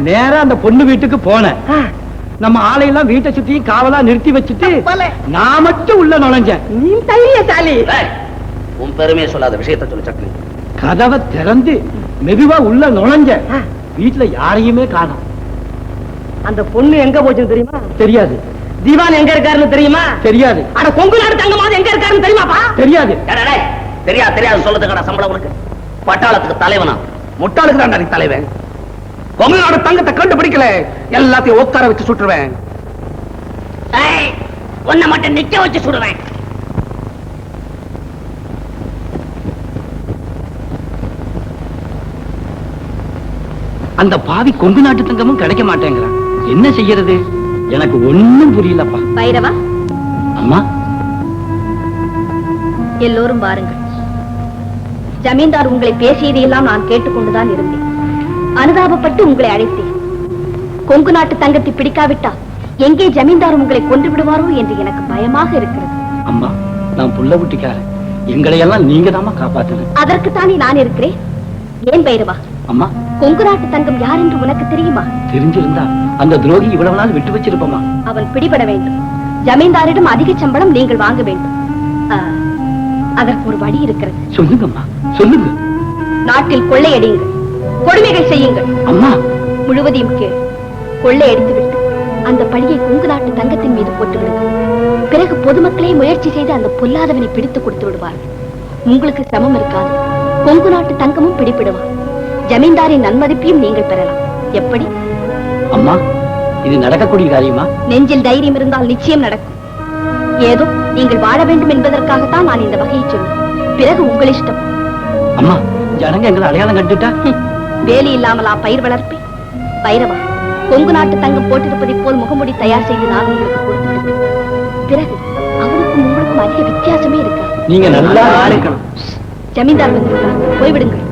நேரா அந்த பொண்ணு வீட்டுக்கு போனேன். நம்ம ஆளையெல்லாம் வீட்டை சுத்தியும் காவலா நிறுத்தி வச்சுட்டு நான் மட்டும் உள்ள நுழைஞ்சேன். நீ தைரியசாலி. உன் பெருமையை சொல்லாத விஷயத்தை சொல்லு சட்னி. கதவை திறந்து மெதுவா உள்ள நுழைஞ்சேன். வீட்டுல யாரையுமே காணோம். அந்த பொண்ணு எங்க போச்சுன்னு தெரியுமா? தெரியாது. தீவான் எங்க இருக்காருன்னு தெரியுமா? தெரியாது. அட கொங்கு நாடு தங்கமாவது எங்க இருக்காருன்னு தெரியுமாப்பா? தெரியாது. தெரியாது தெரியாது சொல்றதுக்கான சம்பளம் உனக்கு. பட்டாளத்துக்கு தலைவனா? முட்டாளுக்கு தான் நீ தலைவன். கொங்கு நாடு தங்கத்தை கண்டுபிடிக்கல, எல்லாத்தையும் உட்கார வச்சு சுட்டுருவேன். உன்னை மட்டும் நிக்க வச்சு சுடுவேன். அந்த பாவி கொங்கு நாட்டு தங்கமும் கிடைக்க மாட்டேங்கிறான். என்ன செய்யறது? எனக்கு ஒண்ணும் புரியலப்பா. பைரவா, அம்மா, எல்லோரும் வாருங்கள். ஜமீன்தார் உங்களை பேசியதையெல்லாம் நான் கேட்டுக்கொண்டுதான் இருந்தேன். அனுதாபப்பட்டு உங்களை அழைத்தேன். கொங்கு நாட்டு தங்கத்தை பிடிக்காவிட்டா எங்கே ஜமீன்தார் உங்களை கொன்று விடுவாரோ என்று எனக்கு பயமாக இருக்கிறது. அம்மா, நான் புள்ள குட்டிக்காரன். எங்களை எல்லாம் நீங்க தாமா காப்பாத்தணும். அதற்குத்தானே நான் இருக்கிறேன். ஏன் பைரவா, அம்மா, கொங்கு நாட்டு தங்கம் யார் என்று உனக்கு தெரியுமா? தெரிஞ்சிருந்தா அந்த துரோகி இவ்வளவு நாள் விட்டு வச்சிருப்போமா? அவன் பிடிபட வேண்டும். ஜமீன்தாரிடம் அதிக சம்பளம் நீங்கள் வாங்க வேண்டும். அதற்கு ஒரு வழி இருக்கிறது. சொல்லுங்கம்மா, சொல்லுங்க. நாட்டில் கொள்ளையடியுங்கள், கொடுமைகள் செய்யுங்கள். அம்மா, முழுவதையும் கேள். கொள்ளையடித்துவிட்டு அந்த பழியை கொங்கு நாட்டு தங்கத்தின் மீது போட்டுவிடுங்கள். பிறகு பொதுமக்களே முயற்சி செய்து அந்த பொல்லாதவனை பிடித்து கொடுத்து விடுவார்கள். உங்களுக்கு சிரமம் இருக்காது. கொங்கு நாட்டு தங்கமும் பிடிப்பிடுவார். ஜமீன்தாரின் நன்மதிப்பையும் நீங்கள் பெறலாம். எப்படி? அம்மா, இது நடக்கக்கூடிய காரியமா? நெஞ்சில் தைரியம் இருந்தால் நிச்சயம் நடக்கும். ஏதோ நீங்கள் வாழ வேண்டும் என்பதற்காகத்தான் நான் இந்த வகையை சொன்னேன். பிறகு உங்கள் இஷ்டம். அம்மா, ஜனங்க எங்களை அடையாளம் கண்டுட்டா? வேலி இல்லாமலா பயிர் வளர்ப்பேன்? பைரவா, கொங்கு நாட்டு தங்கம் போட்டிருப்பதை போல் முகமுடி தயார் செய்து நான் உங்களுக்கு கொடுத்து விடுவேன். பிறகு அவனுக்கும் உங்களுக்கும் அதிக வித்தியாசமே இருக்காது. நீங்க நல்லா இருக்கணும். ஜமீன்தார் வந்திருக்கிறார், போய்விடுங்கள்.